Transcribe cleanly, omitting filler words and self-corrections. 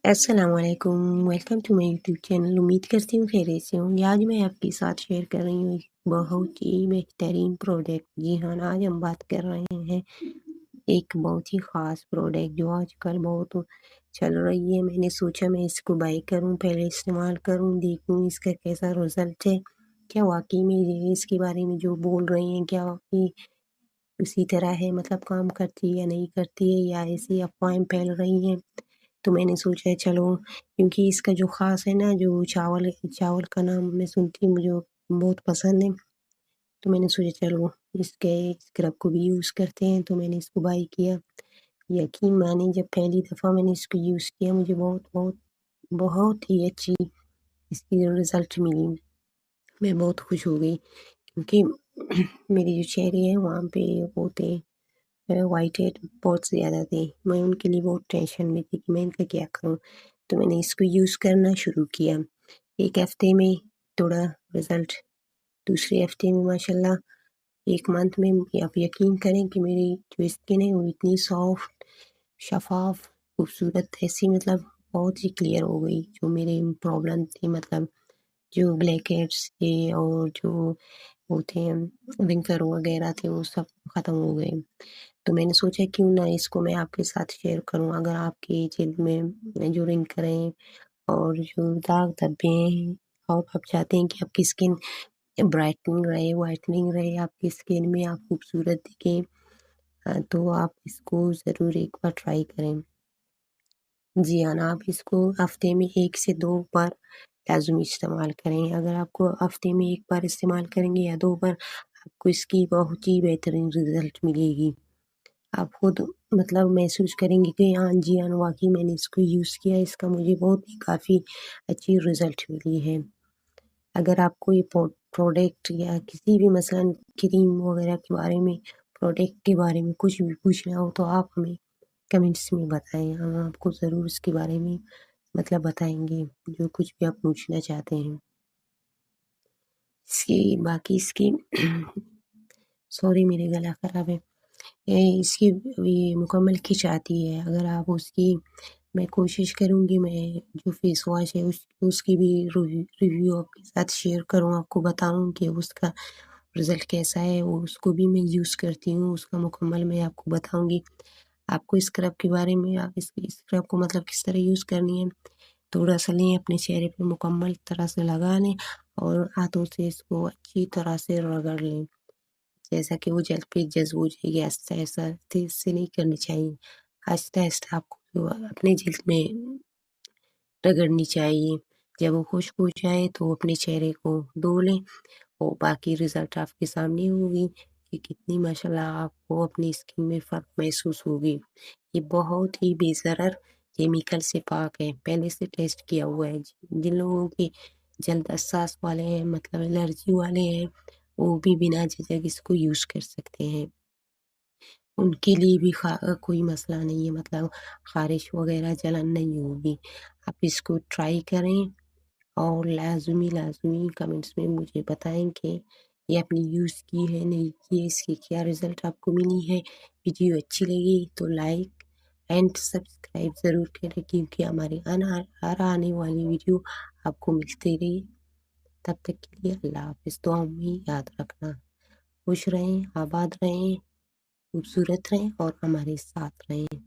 अस्सलाम वालेकुम, welcome to my YouTube channel. उम्मीद करती हूँ खैरियत से होंगे। आज मैं आपके साथ शेयर कर रही हूँ एक बहुत ही बेहतरीन प्रोडक्ट। जी हाँ, आज हम बात कर रहे हैं एक बहुत ही ख़ास प्रोडक्ट जो आजकल बहुत चल रही है। मैंने सोचा मैं इसको बाय करूँ, पहले इस्तेमाल करूँ, देखूँ इसका कैसा रिज़ल्ट है। क्या वाक़ई में ये इसके बारे में जो बोल रहे हैं क्या वाक़ई उसी तरह है, मतलब काम करती है या नहीं करती है, या ऐसी अफ़वाहें फैल रही हैं। तो मैंने सोचा चलो, क्योंकि इसका जो ख़ास है ना, जो चावल चावल का नाम मैं सुनती हूँ, मुझे बहुत पसंद है। तो मैंने सोचा चलो इसके स्क्रब को भी यूज़ करते हैं, तो मैंने इसको बाय किया। यकीन मानिए, जब पहली दफ़ा मैंने इसको यूज़ किया मुझे बहुत बहुत बहुत ही अच्छी इसकी रिज़ल्ट मिली। मैं बहुत खुश हो गई, क्योंकि मेरे जो चेहरे हैं वहाँ पे होते व्हाइट हेड बहुत ज़्यादा थे। मैं उनके लिए बहुत टेंशन में थी कि मैं इनका क्या करूँ? तो मैंने इसको यूज़ करना शुरू किया। 1 हफ़्ते में थोड़ा रिज़ल्ट, दूसरे हफ़्ते में माशाल्लाह 1 मंथ में आप यकीन करें कि मेरी जो स्किन है वो इतनी सॉफ्ट, शफ़ाफ़, खूबसूरत, ऐसी मतलब बहुत ही क्लियर हो गई। जो मेरे प्रॉब्लम थी, मतलब जो ब्लैक हेड्स थे और जो वो थे रिंकल वगैरह थे, वो सब ख़त्म हो गए। तो मैंने सोचा क्यों ना इसको मैं आपके साथ शेयर करूँ। अगर आपकी जल्द में जो रिंकल हैं और जो दाग धब्बे हैं, और आप चाहते हैं कि आपकी स्किन ब्राइटनिंग रहे, व्हाइटनिंग रहे, आपकी स्किन में आप खूबसूरत दिखें, तो आप इसको ज़रूर एक बार ट्राई करें। जी हाँ, आप इसको हफ़्ते में 1 से 2 बार लाज़मी इस्तेमाल करें। अगर आपको हफ़्ते में 1 बार इस्तेमाल करेंगे या 2 बार, आपको इसकी बहुत ही बेहतरीन रिज़ल्ट मिलेगी। आप खुद मतलब महसूस करेंगे कि हाँ जी हाँ, वाक़ई मैंने इसको यूज़ किया, इसका मुझे बहुत ही काफ़ी अच्छी रिज़ल्ट मिली है। अगर आपको ये प्रोडक्ट या किसी भी मसलन क्रीम वग़ैरह के बारे में, प्रोडक्ट के बारे में कुछ भी पूछना हो, तो आप हमें कमेंट्स में बताएँ। हम आपको ज़रूर इसके बारे में मतलब बताएँगे, जो कुछ भी आप पूछना चाहते हैं। बाकी इसकी सॉरी, मेरे गला ख़राब है। इसकी ये मुकम्मल किट आती है। अगर आप उसकी, मैं कोशिश करूँगी मैं जो फेस वॉश है उसकी भी रिव्यू आपके साथ शेयर करूँ, आपको बताऊँ कि उसका रिज़ल्ट कैसा है। वो उसको भी मैं यूज़ करती हूँ, उसका मुकम्मल मैं आपको बताऊँगी। आपको स्क्रब के बारे में, आप इस स्क्रब को मतलब किस तरह यूज़ करनी है, थोड़ा-सा लें, अपने चेहरे पे मुकम्मल तरह से लगा लें और हाथों से इसको अच्छी तरह से रगड़ लें। जैसा कि वो जल्द पे जज़्ब हो जाएगी, आहिस्ता-आहिस्ता, तेज़ से नहीं करनी चाहिए। आहिस्ता-आहिस्ता आपको जो अपने जल्द में रगड़नी चाहिए। जब वो खुश्क हो जाए तो अपने चेहरे को धो लें, और बाकी रिज़ल्ट आपके सामने होगी कि कितनी माशाल्लाह आपको अपनी स्किन में फ़र्क महसूस होगी। ये बहुत ही बेज़रर केमिकल से पाक है, पहले से टेस्ट किया हुआ है। जिन लोगों की जल्द हसास वाले हैं, मतलब एलर्जी वाले हैं, वो भी बिना झिझक इसको यूज़ कर सकते हैं। उनके लिए भी कोई मसला नहीं है, मतलब ख़ारिश वग़ैरह, जलन नहीं होगी। आप इसको ट्राई करें और लाज़मी कमेंट्स में मुझे बताएँ कि ये आपने यूज़ की है, नहीं की है, इसके क्या रिज़ल्ट आपको मिली है। वीडियो अच्छी लगी तो लाइक एंड सब्सक्राइब ज़रूर करें, क्योंकि हमारी हर आने वाली वीडियो आपको मिलती रहे। तब तक के लिए अल्लाह हाफ़िज़। दुआ में याद रखना। खुश रहें, आबाद रहें, खूबसूरत रहें और हमारे साथ रहें।